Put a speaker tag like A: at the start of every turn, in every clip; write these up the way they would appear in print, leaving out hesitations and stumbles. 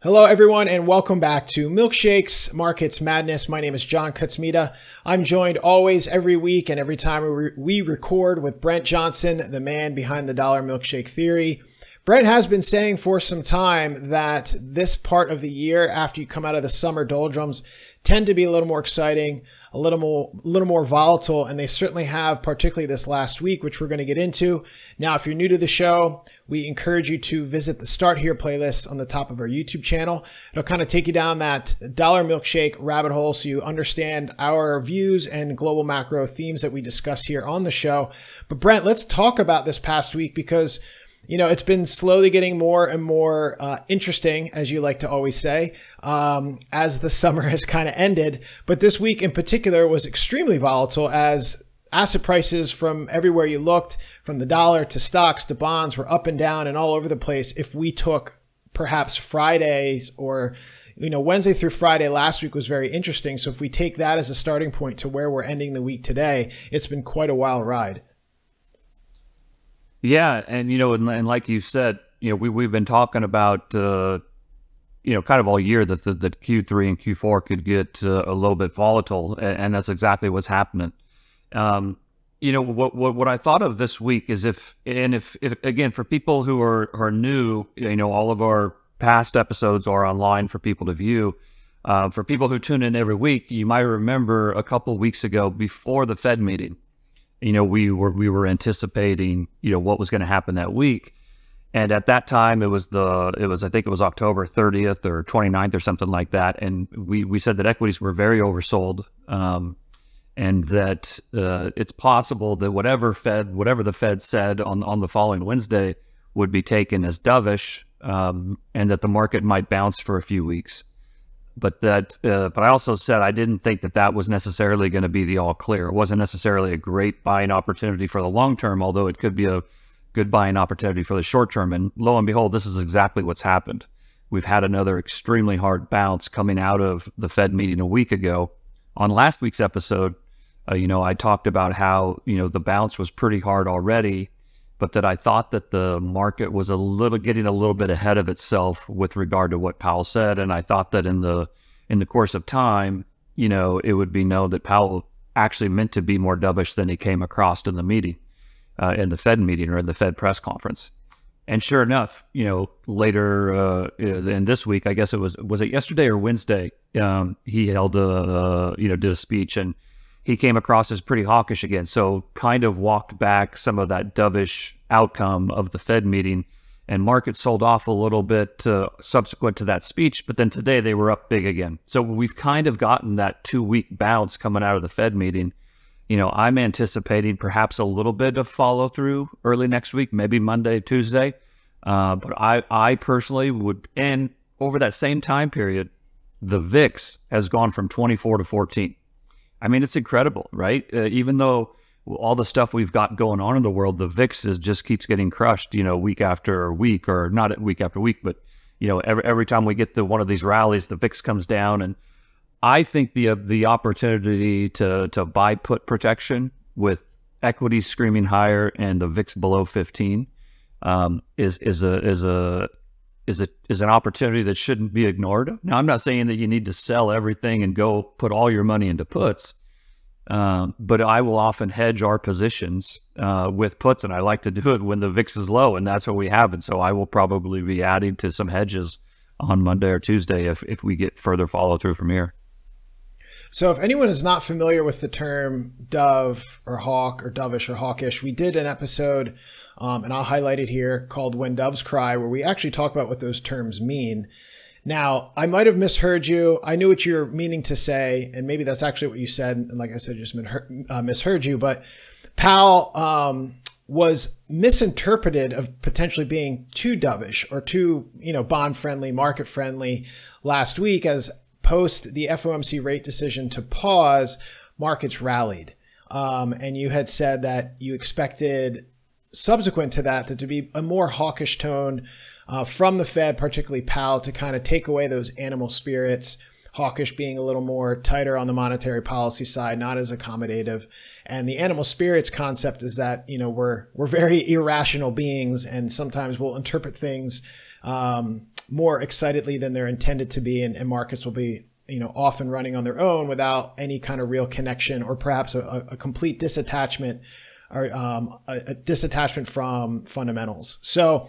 A: Hello, everyone, and welcome back to Milkshakes Markets Madness. My name is John Kutzmita. I'm joined always every week and every time we record with Brent Johnson, the man behind the dollar milkshake theory. Brent has been saying for some time that this part of the year, after you come out of the summer doldrums, tend to be a little more exciting, a little more volatile, and they certainly have, particularly this last week, which we're going to get into. Now, if you're new to the show, we encourage you to visit the Start Here playlist on the top of our YouTube channel. It'll kind of take you down that dollar milkshake rabbit hole so you understand our views and global macro themes that we discuss here on the show. But Brent, let's talk about this past week because, you know, it's been slowly getting more and more interesting, as you like to always say, as the summer has kind of ended. But this week in particular was extremely volatile as asset prices from everywhere you looked, from the dollar to stocks to bonds, were up and down and all over the place. If we took perhaps Fridays or, you know, Wednesday through Friday last week was very interesting. So if we take that as a starting point to where we're ending the week today, it's been quite a wild ride.
B: Yeah, and you know, and like you said, you know, we've been talking about you know, kind of all year that that Q3 and Q4 could get a little bit volatile, and that's exactly what's happening. You know, what I thought of this week is if again, for people who are new, you know, all of our past episodes are online for people to view. For people who tune in every week, you might remember a couple weeks ago before the Fed meeting, you know, we were anticipating, you know, what was going to happen that week. And at that time, I think it was October 30th or 29th or something like that. And we said that equities were very oversold, and that it's possible that whatever the Fed said on the following Wednesday would be taken as dovish, and that the market might bounce for a few weeks. But I also said I didn't think that was necessarily going to be the all clear. It wasn't necessarily a great buying opportunity for the long term, although it could be a good buying opportunity for the short term. And lo and behold, this is exactly what's happened. We've had another extremely hard bounce coming out of the Fed meeting a week ago. On last week's episode, you know, I talked about how, you know, the bounce was pretty hard already, but that I thought that the market was getting a little bit ahead of itself with regard to what Powell said. And I thought that in the course of time, you know, it would be known that Powell actually meant to be more dovish than he came across in the meeting, in the Fed meeting or in the Fed press conference. And sure enough, you know, later in this week, I guess was it yesterday or Wednesday, he held you know, did a speech, and he came across as pretty hawkish again. So kind of walked back some of that dovish outcome of the Fed meeting, and markets sold off a little bit subsequent to that speech. But then today they were up big again. So we've kind of gotten that 2-week bounce coming out of the Fed meeting. You know, I'm anticipating perhaps a little bit of follow through early next week, maybe Monday, Tuesday. But I personally would, and over that same time period, the VIX has gone from 24 to 14. I mean, it's incredible, right? Even though all the stuff we've got going on in the world, the VIX just keeps getting crushed, you know, week after week, or not week after week, but, you know, every time we get one of these rallies, the VIX comes down. And I think the opportunity to buy put protection with equities screaming higher and the VIX below 15 is an opportunity that shouldn't be ignored. Now, I'm not saying that you need to sell everything and go put all your money into puts, but I will often hedge our positions with puts, and I like to do it when the VIX is low, and that's what we have. And so I will probably be adding to some hedges on Monday or Tuesday if we get further follow through from here.
A: So if anyone is not familiar with the term dove or hawk or dovish or hawkish, we did an episode, and I'll highlight it here, called When Doves Cry, where we actually talk about what those terms mean. Now, I might have misheard you. I knew what you're meaning to say, and maybe that's actually what you said. And like I said, just misheard you. But Powell was misinterpreted of potentially being too dovish or too, you know, bond friendly, market friendly last week, as post the FOMC rate decision to pause, markets rallied. And you had said that you expected subsequent to that to be a more hawkish tone from the Fed, particularly Powell, to kind of take away those animal spirits, hawkish being a little more tighter on the monetary policy side, not as accommodative. And the animal spirits concept is that, you know, we're very irrational beings, and sometimes we'll interpret things more excitedly than they're intended to be, and markets will be, off and running on their own without any kind of real connection, or perhaps a complete disattachment, or a disattachment from fundamentals. So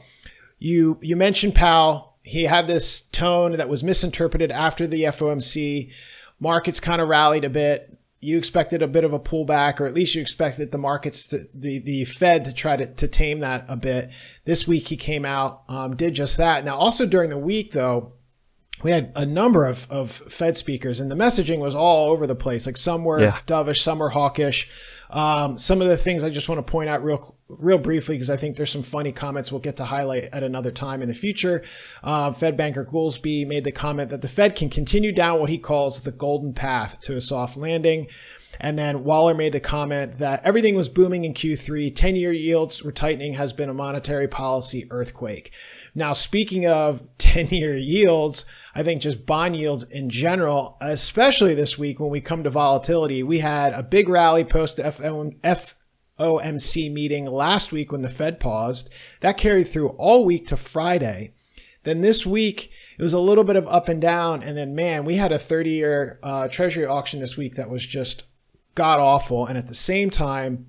A: you mentioned Powell. He had this tone that was misinterpreted after the FOMC. Markets kind of rallied a bit. You expected a bit of a pullback, or at least you expected the markets, the Fed to try to tame that a bit. This week he came out, did just that. Now, also during the week, though, we had a number of Fed speakers, and the messaging was all over the place. Like some were dovish, some were hawkish. Some of the things I just want to point out real briefly, because I think there's some funny comments we'll get to highlight at another time in the future. Fed banker Goolsbee made the comment that the Fed can continue down what he calls the golden path to a soft landing. And then Waller made the comment that everything was booming in Q3. 10-year yields were tightening, has been a monetary policy earthquake. Now, speaking of 10-year yields, I think just bond yields in general, especially this week when we come to volatility, we had a big rally post the FOMC meeting last week when the Fed paused. That carried through all week to Friday. Then this week, it was a little bit of up and down. And then, man, we had a 30-year Treasury auction this week that was just god-awful. And at the same time,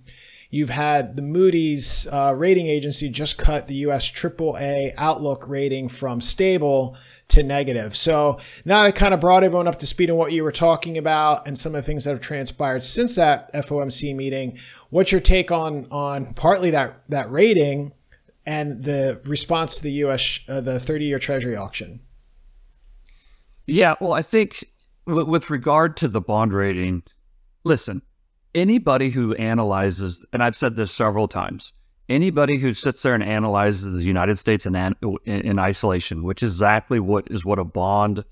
A: you've had the Moody's rating agency just cut the U.S. AAA outlook rating from stable to negative. So now I kind of brought everyone up to speed on what you were talking about and some of the things that have transpired since that FOMC meeting. What's your take on partly that rating and the response to the U.S. The 30-year Treasury auction?
B: Yeah, well, I think with regard to the bond rating, listen, anybody who analyzes, and I've said this several times, anybody who sits there and analyzes the United States in isolation, which is exactly what a bond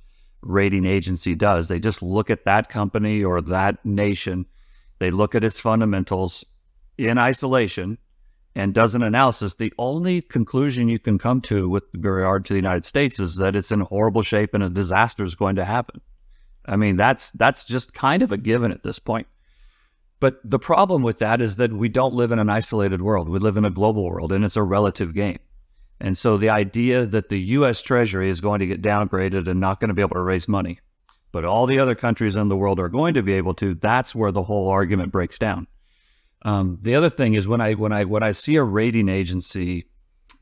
B: rating agency does. They just look at that company or that nation. They look at its fundamentals in isolation and does an analysis. The only conclusion you can come to with regard to the United States is that it's in horrible shape and a disaster is going to happen. I mean, that's just kind of a given at this point. But the problem with that is that we don't live in an isolated world. We live in a global world, and it's a relative game. And so the idea that the U.S. Treasury is going to get downgraded and not going to be able to raise money, but all the other countries in the world are going to be able to, that's where the whole argument breaks down. The other thing is when I see a rating agency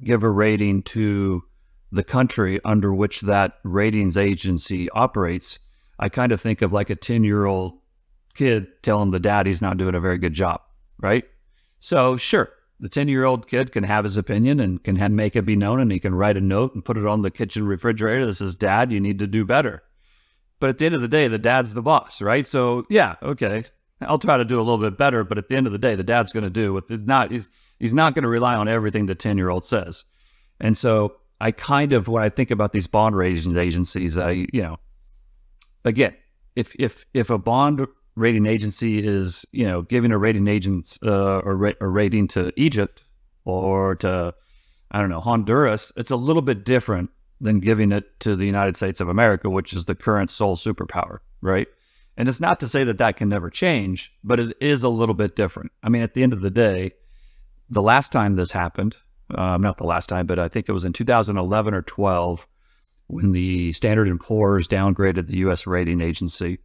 B: give a rating to the country under which that ratings agency operates, I kind of think of like a 10-year-old kid telling the dad he's not doing a very good job, right? So sure, the 10-year-old kid can have his opinion and can make it be known, and he can write a note and put it on the kitchen refrigerator that says, "Dad, you need to do better." But at the end of the day, the dad's the boss, right? So yeah, okay, I'll try to do a little bit better, but at the end of the day, the dad's going to do what he's not going to rely on everything the 10-year-old says. And so I kind of, when I think about these bond rating agencies, again, if a bond rating agency is, giving a rating agent a rating to Egypt or to, I don't know, Honduras, it's a little bit different than giving it to the United States of America, which is the current sole superpower, right? And it's not to say that that can never change, but it is a little bit different. I mean, at the end of the day, the last time this happened, not the last time, but I think it was in 2011 or 12, when the Standard & Poor's downgraded the U.S. rating agency.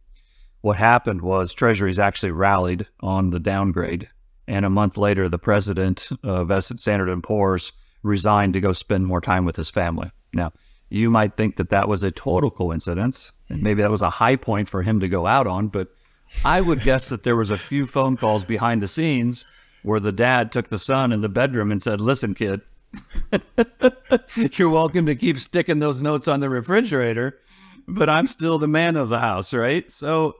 B: What happened was Treasuries actually rallied on the downgrade, and a month later, the president of Standard & Poor's resigned to go spend more time with his family. Now, you might think that that was a total coincidence, and maybe that was a high point for him to go out on, but I would guess that there was a few phone calls behind the scenes where the dad took the son in the bedroom and said, "Listen, kid, you're welcome to keep sticking those notes on the refrigerator, but I'm still the man of the house," right? So,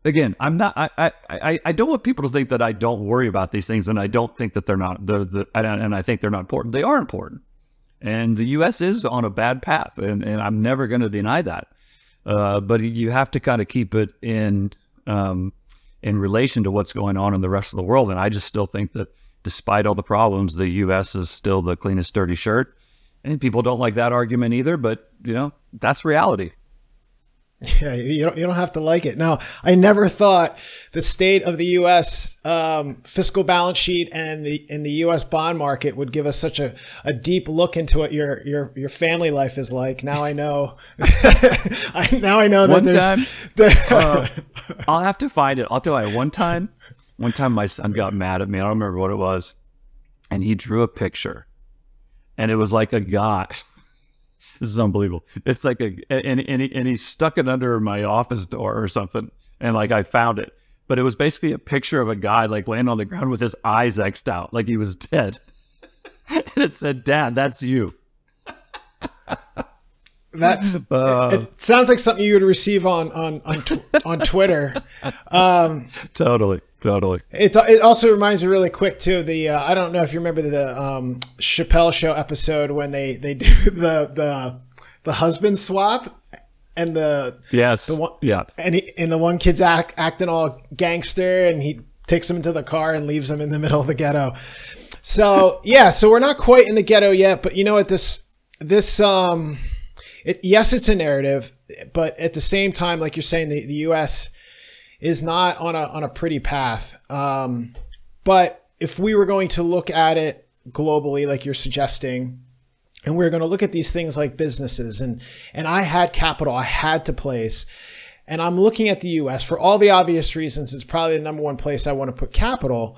B: again, I'm not, I don't want people to think that I don't worry about these things, and I don't think that they're not, and I think they're not important. They are important. And the U.S. is on a bad path, and I'm never going to deny that. But you have to kind of keep it in relation to what's going on in the rest of the world. And I just still think that despite all the problems, the U.S. is still the cleanest dirty shirt. And people don't like that argument either, but, that's reality.
A: Yeah, you don't have to like it. No, I never thought the state of the U.S. Fiscal balance sheet and the U.S. bond market would give us such a deep look into what your family life is like. Now I know. Now I know that
B: I'll have to find it. I'll tell you, one time my son got mad at me. I don't remember what it was, and he drew a picture, and it was like a guy. This is unbelievable. It's like and he stuck it under my office door or something. And like, I found it, but it was basically a picture of a guy like laying on the ground with his eyes X'd out, like he was dead. And it said, "Dad, that's you."
A: That's it sounds like something you would receive on Twitter.
B: Totally.
A: It also reminds me really quick too. I don't know if you remember the Chappelle Show episode when they do the husband swap and the one kid's acting all gangster and he takes him into the car and leaves him in the middle of the ghetto. So yeah, so we're not quite in the ghetto yet, but you know what, yes, it's a narrative, but at the same time, like you're saying, the U.S. is not on a pretty path. But if we were going to look at it globally, like you're suggesting, and we're going to look at these things like businesses, and I had capital, I had to place, and I'm looking at the U.S. for all the obvious reasons. It's probably the number one place I want to put capital.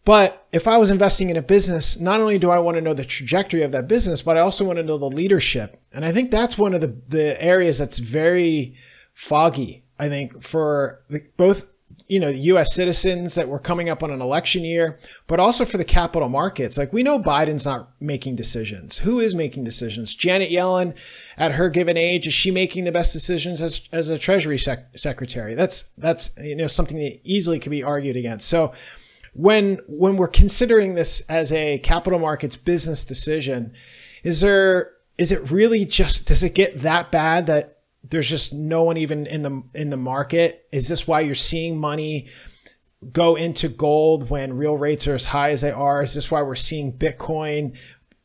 A: But if I was investing in a business, not only do I want to know the trajectory of that business, but I also want to know the leadership. And I think that's one of the areas that's very foggy, I think, for both, U.S. citizens that we're coming up on an election year, but also for the capital markets. Like, we know Biden's not making decisions. Who is making decisions? Janet Yellen, at her given age, is she making the best decisions as a Treasury secretary? That's something that easily could be argued against. So when we're considering this as a capital markets business decision, is it really just, does it get that bad that there's just no one even in the market? Is this why you're seeing money go into gold when real rates are as high as they are? Is this why we're seeing Bitcoin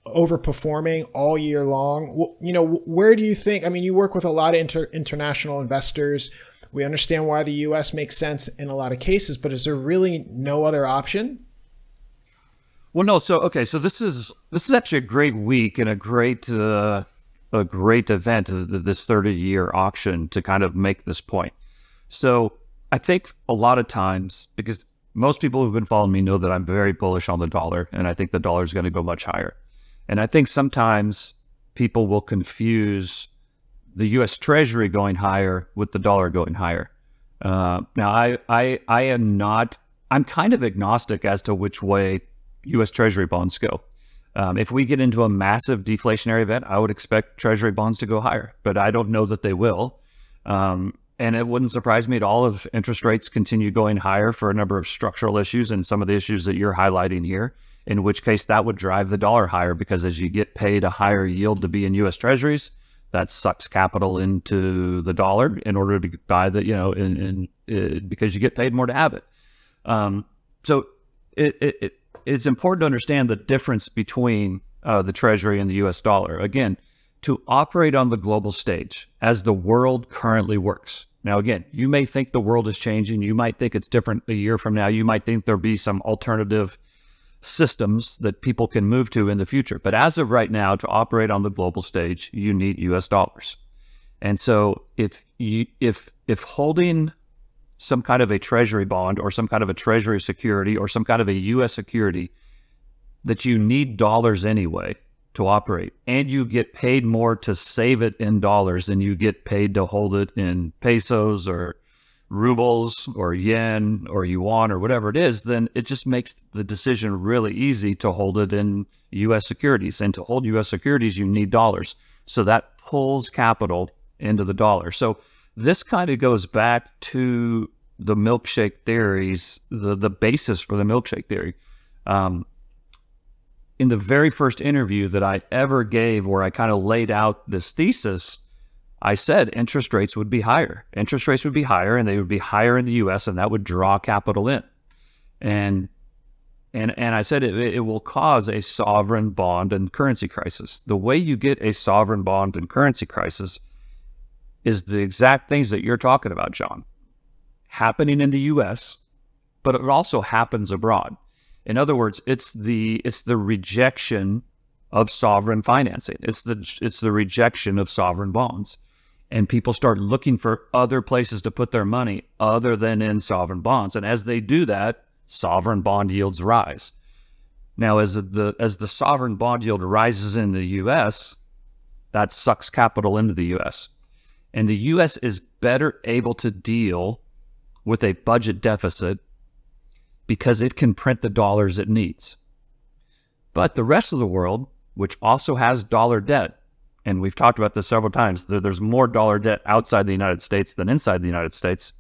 A: overperforming all year long? Where do you think, you work with a lot of international investors. We understand why the U.S. makes sense in a lot of cases, but is there really no other option?
B: Well, no. So this is actually a great week and a great event, this 30-year auction, to kind of make this point. So I think a lot of times, because most people who've been following me know that I'm very bullish on the dollar, and I think the dollar is going to go much higher. And I think sometimes people will confuse the U.S. Treasury going higher with the dollar going higher. Now, I'm kind of agnostic as to which way U.S. Treasury bonds go. If we get into a massive deflationary event, I would expect Treasury bonds to go higher, but I don't know that they will. And it wouldn't surprise me at all if interest rates continue going higher for a number of structural issues and some of the issues that you're highlighting here, in which case that would drive the dollar higher, because as you get paid a higher yield to be in U.S. Treasuries, that sucks capital into the dollar in order to buy the, because you get paid more to have it. So it's important to understand the difference between the Treasury and the U.S. dollar. Again, to operate on the global stage as the world currently works. Now, again, you may think the world is changing. You might think it's different a year from now. You might think there'll be some alternative systems that people can move to in the future. But as of right now, to operate on the global stage, you need U.S. dollars. And so if holding some kind of a Treasury bond or some kind of a Treasury security or some kind of a U.S. security that you need dollars anyway to operate, and you get paid more to save it in dollars than you get paid to hold it in pesos or rubles or yen or yuan or whatever it is, then it just makes the decision really easy to hold it in U.S. securities. And to hold U.S. securities, you need dollars. So that pulls capital into the dollar. So this kind of goes back to the milkshake theories, the basis for the milkshake theory. In the very first interview that I ever gave, where I kind of laid out this thesis, I said interest rates would be higher. Interest rates would be higher, and they would be higher in the U.S., and that would draw capital in. And I said it will cause a sovereign bond and currency crisis. The way you get a sovereign bond and currency crisis is the exact things that you're talking about, John, happening in the U.S., but it also happens abroad. In other words, it's the rejection of sovereign financing. It's the rejection of sovereign bonds. And people start looking for other places to put their money other than in sovereign bonds. And as they do that, sovereign bond yields rise. Now, as the sovereign bond yield rises in the U.S., that sucks capital into the U.S. And the U.S. is better able to deal with a budget deficit because it can print the dollars it needs. But the rest of the world, which also has dollar debt, and we've talked about this several times, there's more dollar debt outside the United States than inside the United States,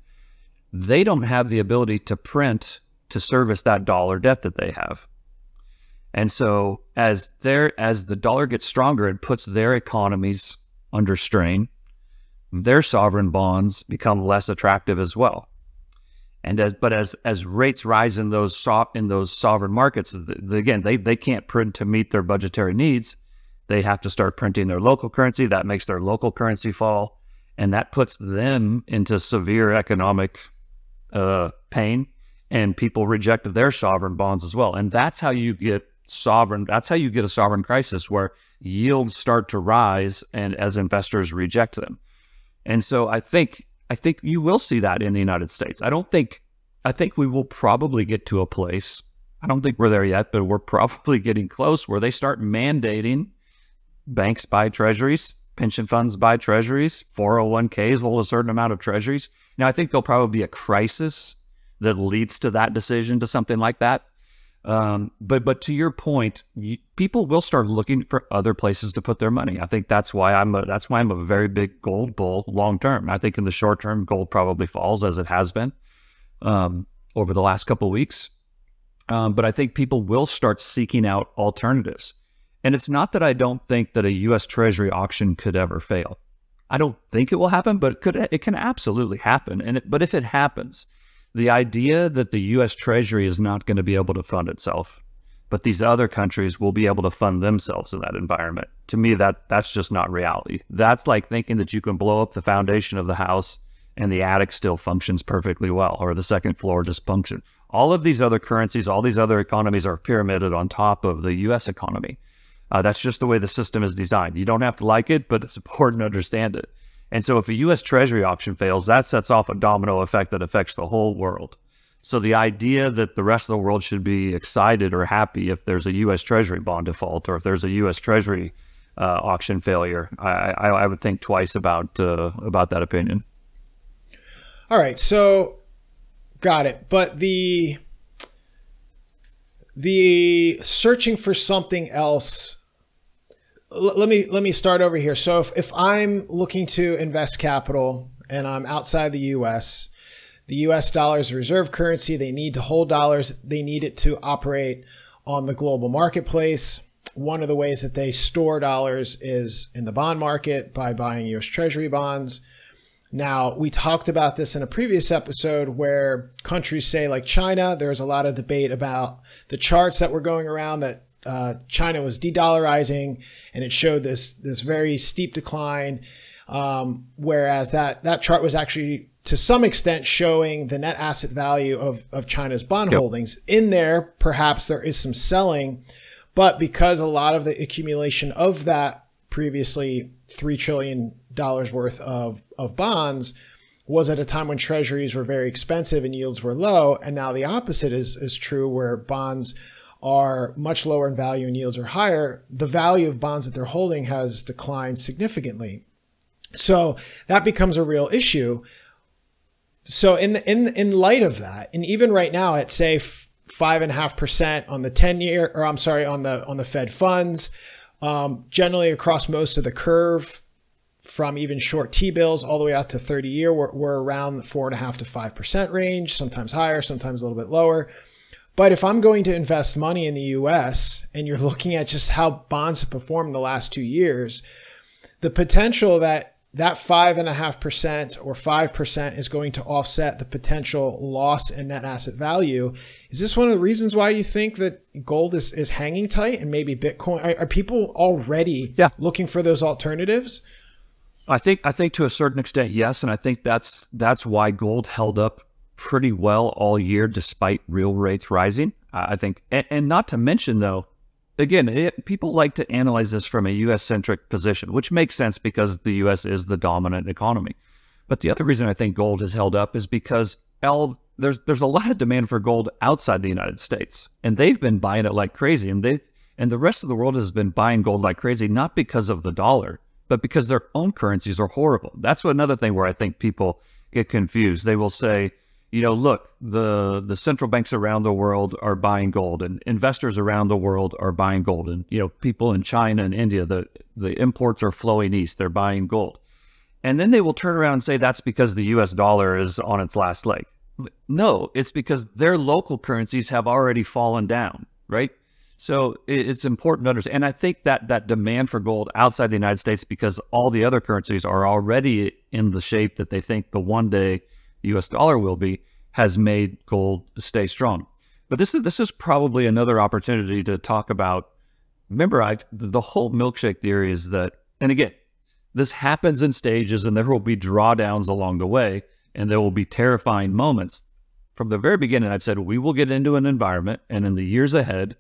B: they don't have the ability to print to service that dollar debt that they have. And so as the dollar gets stronger, it puts their economies under strain. Their sovereign bonds become less attractive as well. And as rates rise in those sovereign markets, again, they can't print to meet their budgetary needs. They have to start printing their local currency. That makes their local currency fall, and that puts them into severe economic pain. And people reject their sovereign bonds as well. And that's how you get a sovereign crisis, where yields start to rise and as investors reject them. And so I think you will see that in the United States. I think we will probably get to a place, I don't think we're there yet, but we're probably getting close, where they start mandating banks buy treasuries, pension funds buy treasuries, 401ks hold a certain amount of treasuries. Now, I think there'll probably be a crisis that leads to that decision, to something like that. But to your point, people will start looking for other places to put their money. I think that's why I'm a very big gold bull long term. I think in the short term, gold probably falls, as it has been over the last couple of weeks. But I think people will start seeking out alternatives. And it's not that I don't think that a U.S. Treasury auction could ever fail. I don't think it will happen, but it can absolutely happen. But if it happens, the idea that the U.S. Treasury is not going to be able to fund itself, but these other countries will be able to fund themselves in that environment, to me, that's just not reality. That's like thinking that you can blow up the foundation of the house and the attic still functions perfectly well, or the second floor just function. All of these other currencies, all these other economies are pyramided on top of the U.S. economy. That's just the way the system is designed. You don't have to like it, but it's important to understand it. And so if a U.S. Treasury auction fails, that sets off a domino effect that affects the whole world. So the idea that the rest of the world should be excited or happy if there's a U.S. Treasury bond default, or if there's a U.S. Treasury auction failure, I would think twice about that opinion.
A: All right, so got it. But the searching for something else. Let me start over here. So if I'm looking to invest capital and I'm outside the U.S., the U.S. dollar is a reserve currency. They need to hold dollars. They need it to operate on the global marketplace. One of the ways that they store dollars is in the bond market by buying U.S. Treasury bonds. Now, we talked about this in a previous episode where countries say, like China, there's a lot of debate about the charts that were going around that China was de-dollarizing, and it showed this very steep decline, whereas that chart was actually to some extent showing the net asset value of China's bond holdings. In there, perhaps there is some selling, but because a lot of the accumulation of that previously $3 trillion worth of bonds was at a time when treasuries were very expensive and yields were low, and now the opposite is true, where bonds are much lower in value and yields are higher. The value of bonds that they're holding has declined significantly. So that becomes a real issue. So in light of that, and even right now at say 5.5% on the 10-year, or I'm sorry, on the Fed funds, generally across most of the curve, from even short T-bills all the way out to 30-year, we're around the 4.5% to 5% range, sometimes higher, sometimes a little bit lower. But if I'm going to invest money in the US and you're looking at just how bonds have performed the last 2 years, the potential that 5.5% or 5% is going to offset the potential loss in net asset value. Is this one of the reasons why you think that gold is hanging tight, and maybe Bitcoin? Are people already looking for those alternatives?
B: I think to a certain extent, yes, and I think that's why gold held up pretty well all year despite real rates rising. I think, and not to mention though, again, people like to analyze this from a U.S.-centric position, which makes sense because the U.S. is the dominant economy. But the other reason I think gold has held up is because there's a lot of demand for gold outside the United States, and they've been buying it like crazy, and the rest of the world has been buying gold like crazy, not because of the dollar, but because their own currencies are horrible. That's another thing where I think people get confused. They will say, you know, look, the central banks around the world are buying gold, and investors around the world are buying gold, and you know, people in China and India, the imports are flowing east, they're buying gold. And then they will turn around and say that's because the US dollar is on its last leg. No, it's because their local currencies have already fallen down, right? So it's important to understand. And I think that demand for gold outside the United States, because all the other currencies are already in the shape that they think the one day US dollar will be, has made gold stay strong. But this is probably another opportunity to talk about. Remember, the whole milkshake theory is that, and again, this happens in stages, and there will be drawdowns along the way, and there will be terrifying moments. From the very beginning, I've said we will get into an environment, and in the years ahead,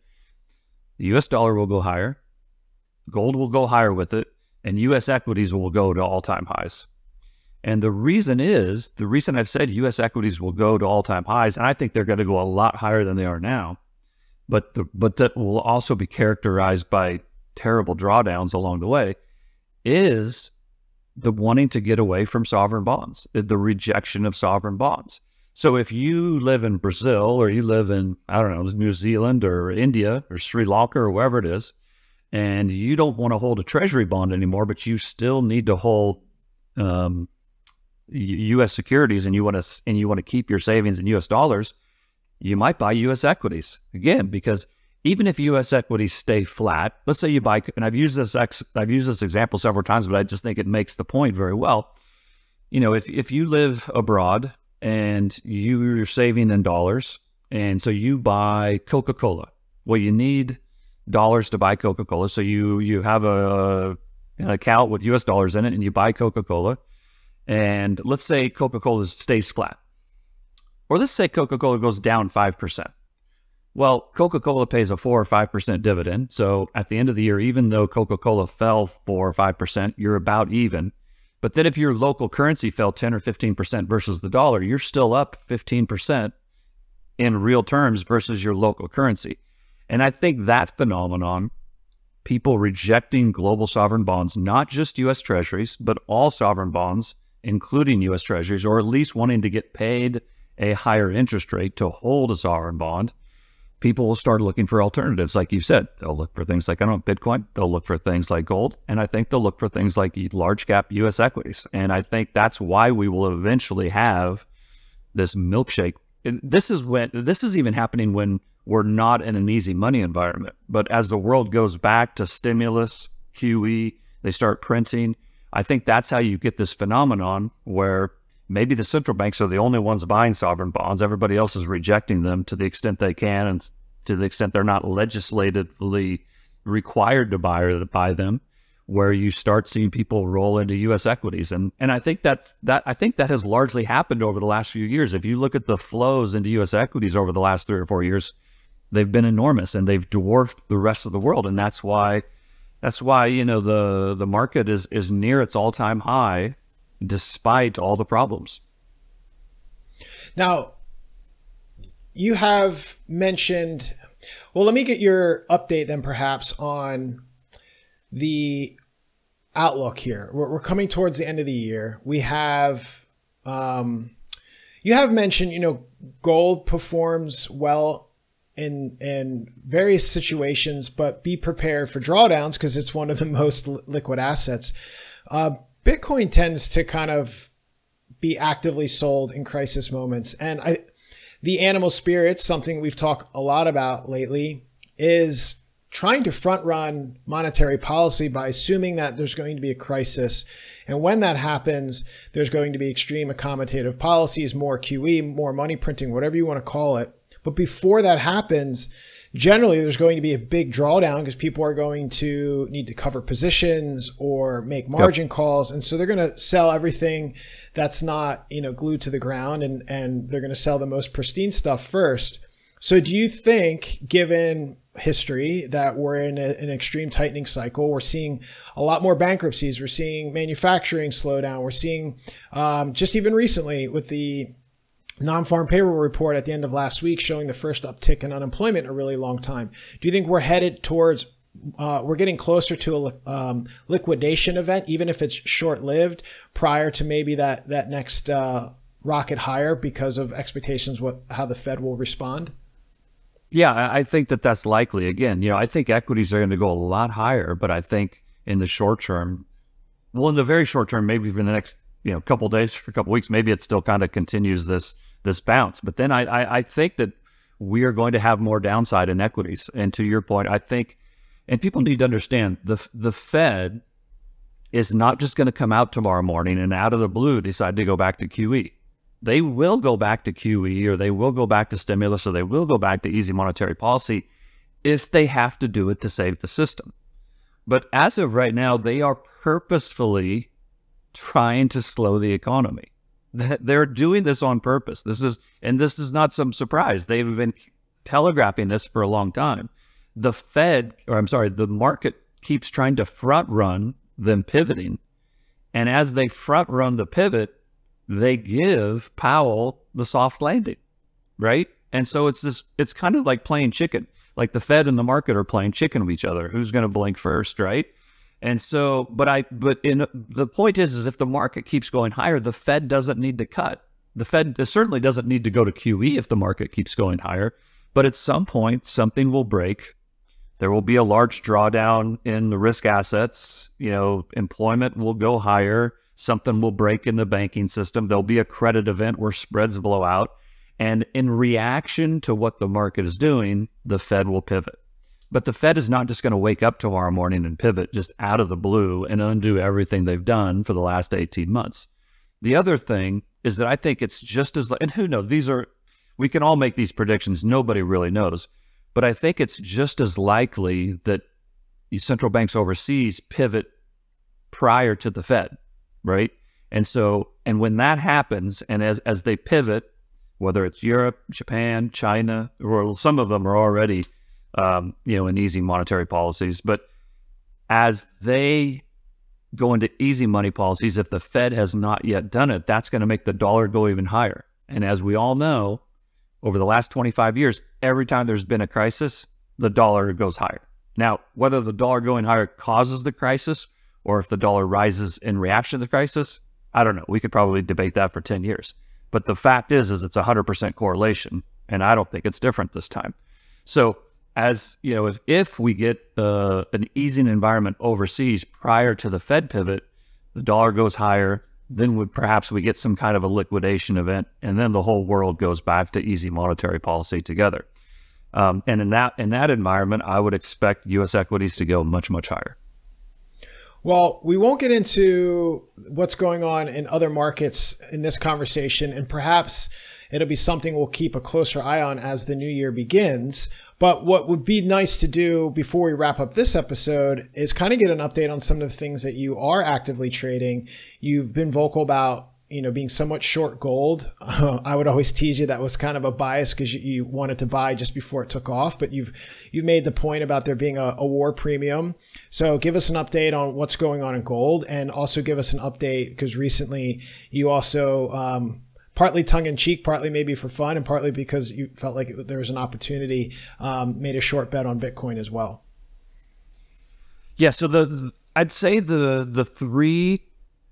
B: the US dollar will go higher, gold will go higher with it, and US equities will go to all-time highs. And the reason I've said US equities will go to all-time highs, and I think they're going to go a lot higher than they are now, but that will also be characterized by terrible drawdowns along the way, is the wanting to get away from sovereign bonds, the rejection of sovereign bonds. So if you live in Brazil, or you live in, I don't know, New Zealand or India or Sri Lanka or wherever it is, and you don't want to hold a treasury bond anymore, but you still need to hold U.S. securities, and you want to keep your savings in U.S. dollars, you might buy U.S. equities. Again, because even if U.S. equities stay flat, let's say you buy, and I've used this example several times, but I just think it makes the point very well. You know, if you live abroad and you're saving in dollars, and so you buy Coca-Cola, well, you need dollars to buy Coca-Cola, so you have an account with U.S. dollars in it, and you buy Coca-Cola, and let's say Coca-Cola stays flat, or let's say Coca-Cola goes down 5%. Well, Coca-Cola pays a 4 or 5% dividend. So at the end of the year, even though Coca-Cola fell 4 or 5%, you're about even. But then if your local currency fell 10 or 15% versus the dollar, you're still up 15% in real terms versus your local currency. And I think that phenomenon, people rejecting global sovereign bonds, not just U.S. treasuries, but all sovereign bonds, including U.S. treasuries, or at least wanting to get paid a higher interest rate to hold a sovereign bond, people will start looking for alternatives. Like you said, they'll look for things like, I don't know, Bitcoin. They'll look for things like gold. And I think they'll look for things like large cap U.S. equities. And I think that's why we will eventually have this milkshake. This is even happening when we're not in an easy money environment. But as the world goes back to stimulus, QE, they start printing. I think that's how you get this phenomenon where maybe the central banks are the only ones buying sovereign bonds. Everybody else is rejecting them to the extent they can, and to the extent they're not legislatively required to buy them, where you start seeing people roll into U.S. equities. And I think that has largely happened over the last few years. If you look at the flows into U.S. equities over the last 3 or 4 years, they've been enormous, and they've dwarfed the rest of the world. And that's why you know, the market is near its all-time high, despite all the problems.
A: Now, you have mentioned, well, let me get your update then perhaps on the outlook here. We're coming towards the end of the year. We have, you have mentioned, you know, gold performs well in various situations, but be prepared for drawdowns because it's one of the most liquid assets. Bitcoin tends to kind of be actively sold in crisis moments. And the animal spirit, something we've talked a lot about lately, is trying to front run monetary policy by assuming that there's going to be a crisis. And when that happens, there's going to be extreme accommodative policies, more QE, more money printing, whatever you want to call it. But before that happens, generally there's going to be a big drawdown because people are going to need to cover positions or make margin calls. And so they're going to sell everything that's not, glued to the ground, and they're going to sell the most pristine stuff first. So do you think, given history, that we're in an extreme tightening cycle? We're seeing a lot more bankruptcies. We're seeing manufacturing slow down. We're seeing just even recently with the non-farm payroll report at the end of last week showing the first uptick in unemployment in a really long time. Do you think we're headed towards, we're getting closer to a liquidation event, even if it's short-lived, prior to maybe that next rocket higher because of expectations how the Fed will respond?
B: Yeah, I think that's likely. Again, I think equities are going to go a lot higher, but I think in the short term, in the very short term, maybe for the next couple of days, for a couple of weeks, maybe it still kind of continues this bounce. But then I think that we are going to have more downside in equities. And to your point, I think, and people need to understand, the Fed is not just going to come out tomorrow morning and out of the blue decide to go back to QE. They will go back to QE, or they will go back to stimulus, or they will go back to easy monetary policy if they have to do it to save the system. But as of right now, they are purposefully trying to slow the economy. They're doing this on purpose. This is not some surprise. They've been telegraphing this for a long time. The market keeps trying to front run them pivoting. And as they front run the pivot, they give Powell the soft landing, right? And so it's kind of like playing chicken. Like the Fed and the market are playing chicken with each other. Who's going to blink first, right? And so, the point is if the market keeps going higher, the Fed doesn't need to cut. The Fed certainly doesn't need to go to QE if the market keeps going higher. But at some point, something will break. There will be a large drawdown in the risk assets. Employment will go higher. Something will break in the banking system. There'll be a credit event where spreads blow out. And in reaction to what the market is doing, the Fed will pivot. But the Fed is not just going to wake up tomorrow morning and pivot just out of the blue and undo everything they've done for the last 18 months. The other thing is that I think it's just as, and who knows, we can all make these predictions. Nobody really knows. But I think it's just as likely that the central banks overseas pivot prior to the Fed. Right. And when that happens, and as they pivot, whether it's Europe, Japan, China, or some of them are already, in easy monetary policies, but as they go into easy money policies, if the Fed has not yet done it, that's going to make the dollar go even higher. And as we all know, over the last 25 years, every time there's been a crisis, the dollar goes higher. Now, whether the dollar going higher causes the crisis, or if the dollar rises in reaction to the crisis, I don't know. We could probably debate that for 10 years. But the fact is it's 100% correlation, and I don't think it's different this time. So as if we get an easing environment overseas prior to the Fed pivot, the dollar goes higher, then perhaps we get some kind of a liquidation event, and then the whole world goes back to easy monetary policy together. And in that environment, I would expect U.S. equities to go much, much higher.
A: Well, we won't get into what's going on in other markets in this conversation, and perhaps it'll be something we'll keep a closer eye on as the new year begins. But what would be nice to do before we wrap up this episode is kind of get an update on some of the things that you are actively trading. You've been vocal about being somewhat short gold. I would always tease you that was kind of a bias because you wanted to buy just before it took off, but you've made the point about there being a war premium. So give us an update on what's going on in gold, and also give us an update because recently you also, partly tongue in cheek, partly maybe for fun, and partly because you felt like there was an opportunity, made a short bet on Bitcoin as well.
B: Yeah. So I'd say the 3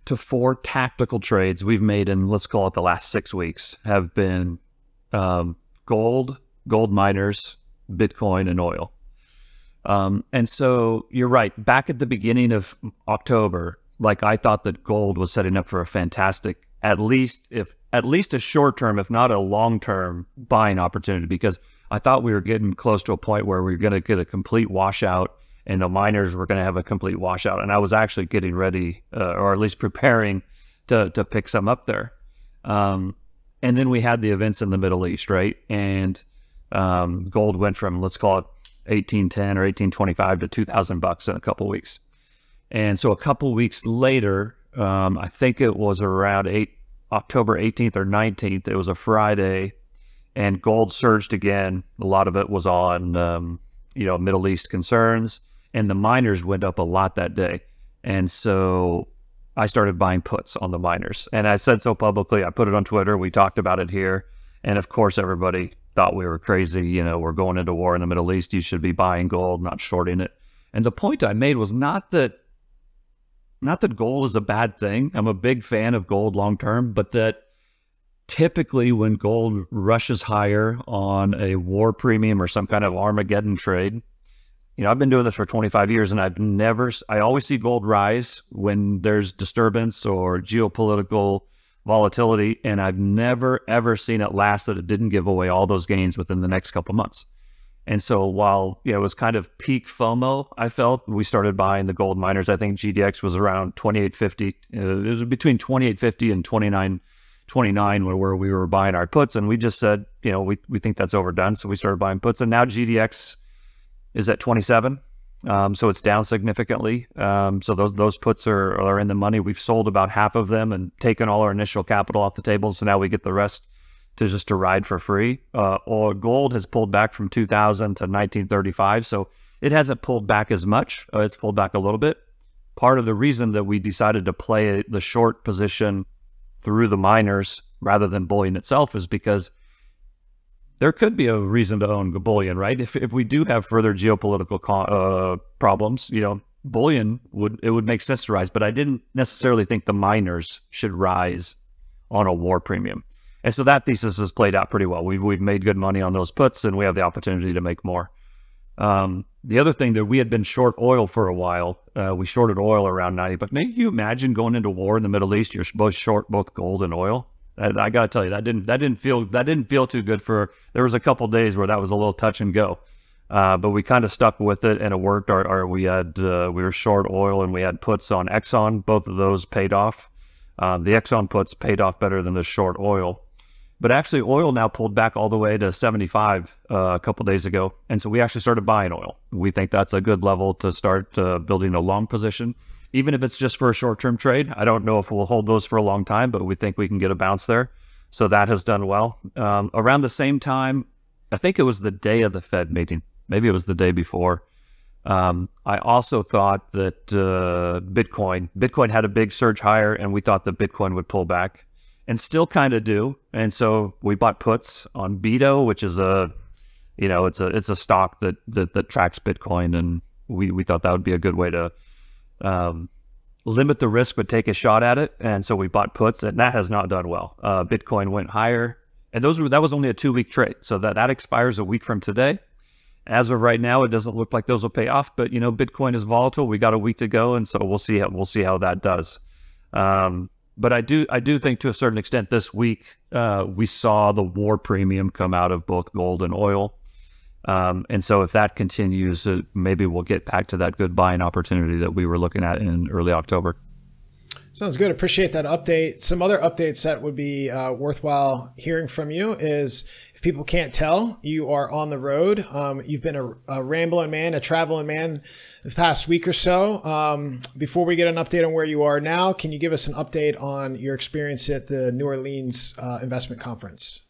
B: to 4 tactical trades we've made in, let's call it the last 6 weeks, have been gold miners, Bitcoin, and oil. And so you're right. Back at the beginning of October, I thought that gold was setting up for a fantastic, at least a short-term, if not a long-term buying opportunity, because I thought we were getting close to a point where we were going to get a complete washout and the miners were going to have a complete washout. And I was actually getting ready, or at least preparing to pick some up there. And then we had the events in the Middle East, right? And Gold went from, let's call it 1810 or 1825 to $2,000 in a couple weeks. And so a couple weeks later, I think it was around October 18th or 19th, it was a Friday, and gold surged again. A lot of it was on, Middle East concerns, and the miners went up a lot that day. And so I started buying puts on the miners, and I said so publicly. I put it on Twitter. We talked about it here. And of course, everybody thought we were crazy. We're going into war in the Middle East. You should be buying gold, not shorting it. And the point I made was not that gold is a bad thing. I'm a big fan of gold long term, but that typically when gold rushes higher on a war premium or some kind of Armageddon trade, I've been doing this for 25 years, and I always see gold rise when there's disturbance or geopolitical volatility, and I've never, ever seen it last that it didn't give away all those gains within the next couple months. And so while it was kind of peak FOMO, I felt, we started buying the gold miners. I think GDX was around 2850. It was between 2850 and 2929 where we were buying our puts, and we just said, we think that's overdone, so we started buying puts, and now GDX is at 27, so it's down significantly. So those puts are in the money. We've sold about half of them and taken all our initial capital off the table, so now we get the rest to ride for free. Or gold has pulled back from 2000 to 1935, so it hasn't pulled back as much. It's pulled back a little bit. Part of the reason that we decided to play the short position through the miners rather than bullion itself is because there could be a reason to own bullion, right? If we do have further geopolitical problems, bullion would make sense to rise. But I didn't necessarily think the miners should rise on a war premium, and so that thesis has played out pretty well. We've made good money on those puts, and we have the opportunity to make more. The other thing that we had been short oil for a while. We shorted oil around 90 bucks. Can you imagine going into war in the Middle East? You're both short both gold and oil. I got to tell you, that didn't feel too good. There was a couple days where that was a little touch and go, but we kind of stuck with it, and it worked. We were short oil, and we had puts on Exxon. Both of those paid off. The Exxon puts paid off better than the short oil, but actually oil now pulled back all the way to 75 a couple days ago, and so we actually started buying oil. We think that's a good level to start building a long position. Even if it's just for a short-term trade. I don't know if we'll hold those for a long time, but we think we can get a bounce there. So that has done well. Around the same time, I think it was the day of the Fed meeting. Maybe it was the day before. I also thought that Bitcoin had a big surge higher, and we thought that Bitcoin would pull back, and still kind of do. And so we bought puts on Beto, which is it's a stock that tracks Bitcoin, and we thought that would be a good way to limit the risk but take a shot at it. And so we bought puts, and that has not done well. Bitcoin went higher, and that was only a 2-week trade, so that expires a week from today. As of right now, it doesn't look like those will pay off, but Bitcoin is volatile. We got a week to go, and so we'll see how that does. But I do think to a certain extent this week we saw the war premium come out of both gold and oil. And so if that continues, maybe we'll get back to that good buying opportunity that we were looking at in early October.
A: Sounds good. Appreciate that update. Some other updates that would be worthwhile hearing from you is, if people can't tell, you are on the road. You've been a rambling man, a traveling man the past week or so. Before we get an update on where you are now, can you give us an update on your experience at the New Orleans Investment Conference?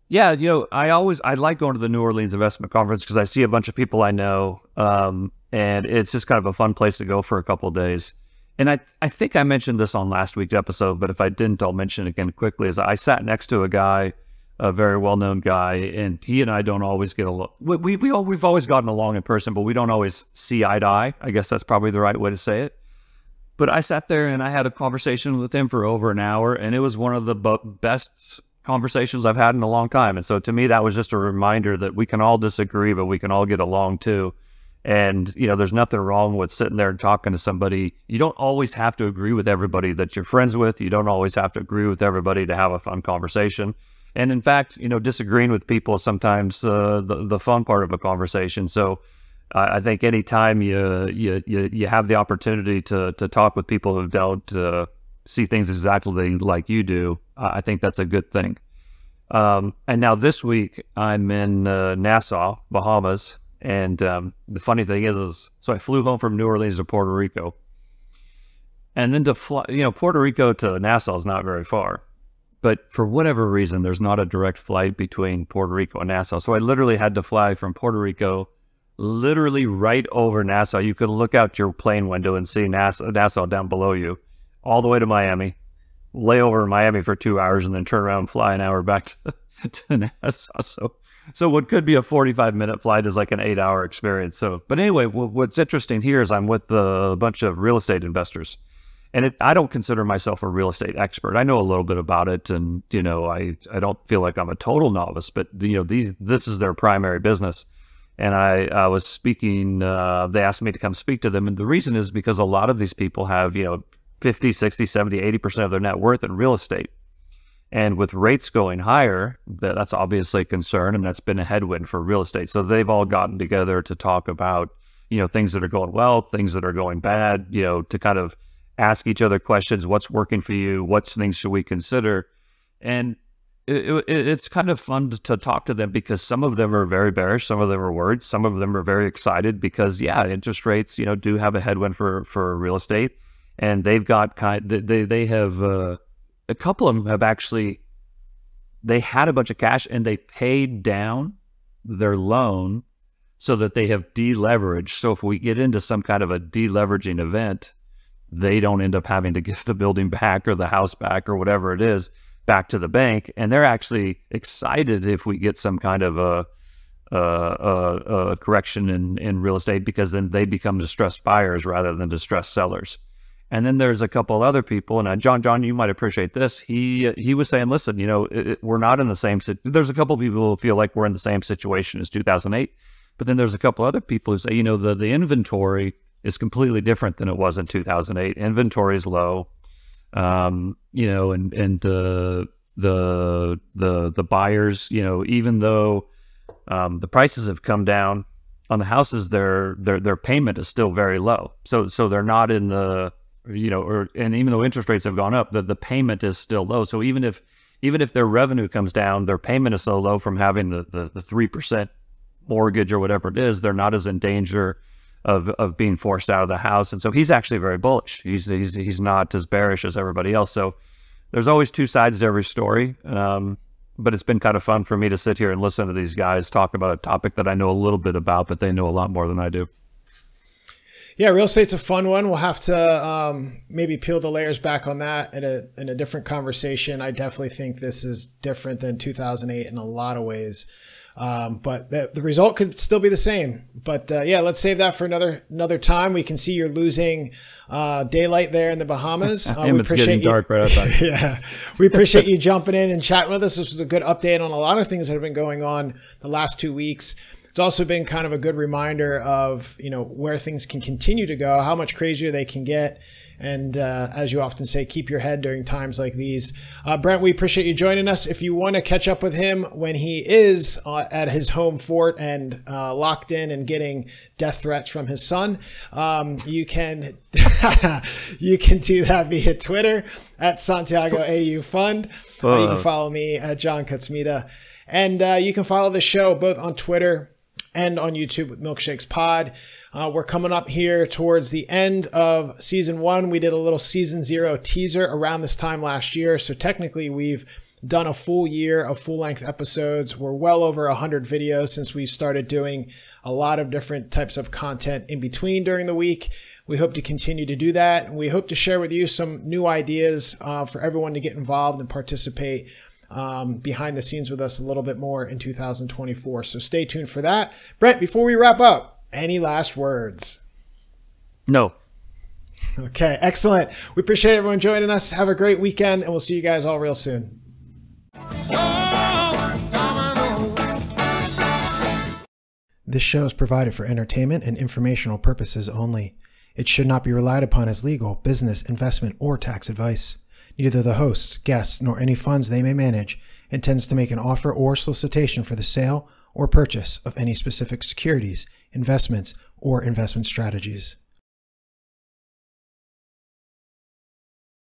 B: Yeah, I like going to the New Orleans Investment Conference because I see a bunch of people I know, and it's just kind of a fun place to go for a couple of days. And I think I mentioned this on last week's episode, but if I didn't, I'll mention it again quickly. Is I sat next to a guy, a very well-known guy, and he and I don't always get along. We've always gotten along in person, but we don't always see eye to eye. I guess that's probably the right way to say it. But I sat there and I had a conversation with him for over an hour, and it was one of the best conversations I've had in a long time. And so to me, that was just a reminder that we can all disagree, but we can all get along too. And, there's nothing wrong with sitting there and talking to somebody. You don't always have to agree with everybody that you're friends with. You don't always have to agree with everybody to have a fun conversation. And in fact, disagreeing with people is sometimes the fun part of a conversation. So I think anytime you have the opportunity to talk with people who don't see things exactly like you do, I think that's a good thing. And now this week I'm in Nassau, Bahamas. And the funny thing is, so I flew home from New Orleans to Puerto Rico. And then to fly, Puerto Rico to Nassau is not very far. But for whatever reason, there's not a direct flight between Puerto Rico and Nassau. So I literally had to fly from Puerto Rico, literally right over Nassau. You could look out your plane window and see Nassau down below you, all the way to Miami, lay over in Miami for 2 hours, and then turn around and fly an hour back to Nassau. So what could be a 45-minute flight is like an 8-hour experience. But anyway, what's interesting here is I'm with a bunch of real estate investors. And I don't consider myself a real estate expert. I know a little bit about it, and I don't feel like I'm a total novice. But this is their primary business, and I was speaking. They asked me to come speak to them, and the reason is because a lot of these people have 50, 60, 70, 80% of their net worth in real estate, and with rates going higher, that's obviously a concern, and that's been a headwind for real estate. So they've all gotten together to talk about things that are going well, things that are going bad, to kind of ask each other questions. What's working for you? What things should we consider? And it's kind of fun to talk to them, because some of them are very bearish, some of them are worried, some of them are very excited because interest rates do have a headwind for real estate, and they've got they have a couple of them have actually, they had a bunch of cash and they paid down their loan so that they have deleveraged. So if we get into some kind of a deleveraging event, they don't end up having to give the building back or the house back or whatever it is back to the bank. And they're actually excited if we get some kind of a correction in real estate, because then they become distressed buyers rather than distressed sellers. And then there's a couple other people, and John, you might appreciate this. He was saying, listen, we're not in the same. There's a couple of people who feel like we're in the same situation as 2008, but then there's a couple other people who say, the inventory is completely different than it was in 2008. Inventory is low, and the buyers, even though the prices have come down on the houses, their payment is still very low. So they're not in the and even though interest rates have gone up, the payment is still low. So even if their revenue comes down, their payment is so low from having the 3% mortgage or whatever it is, they're not as in danger of being forced out of the house. And so he's actually very bullish. He's not as bearish as everybody else. So there's always two sides to every story. But it's been kind of fun for me to sit here and listen to these guys talk about a topic that I know a little bit about, but they know a lot more than I do.
A: Yeah, real estate's a fun one. We'll have to maybe peel the layers back on that in a different conversation. I definitely think this is different than 2008 in a lot of ways. But the result could still be the same. But yeah, let's save that for another time. We can see you're losing daylight there in the Bahamas.
B: It's getting dark right outside.
A: Yeah, we appreciate you jumping in and chatting with us. This was a good update on a lot of things that have been going on the last 2 weeks. It's also been kind of a good reminder of, where things can continue to go, how much crazier they can get. And as you often say, keep your head during times like these. Brent, we appreciate you joining us. If you want to catch up with him when he is at his home fort and locked in and getting death threats from his son, you can you can do that via Twitter at Santiago AU Fund. You can follow me at John Kutsmita. And you can follow the show both on Twitter and on YouTube with Milkshakes Pod. We're coming up here towards the end of season 1. We did a little season 0 teaser around this time last year. So technically we've done a full year of full-length episodes. We're well over 100 videos since we started doing a lot of different types of content in between during the week. We hope to continue to do that. And we hope to share with you some new ideas for everyone to get involved and participate behind the scenes with us a little bit more in 2024. So stay tuned for that. Brent, before we wrap up, any last words?
B: No.
A: Okay, excellent. We appreciate everyone joining us. Have a great weekend, and we'll see you guys all real soon. This show is provided for entertainment and informational purposes only. It should not be relied upon as legal, business, investment, or tax advice. Neither the hosts, guests, nor any funds they may manage intends to make an offer or solicitation for the sale or purchase of any specific securities, investments, or investment strategies.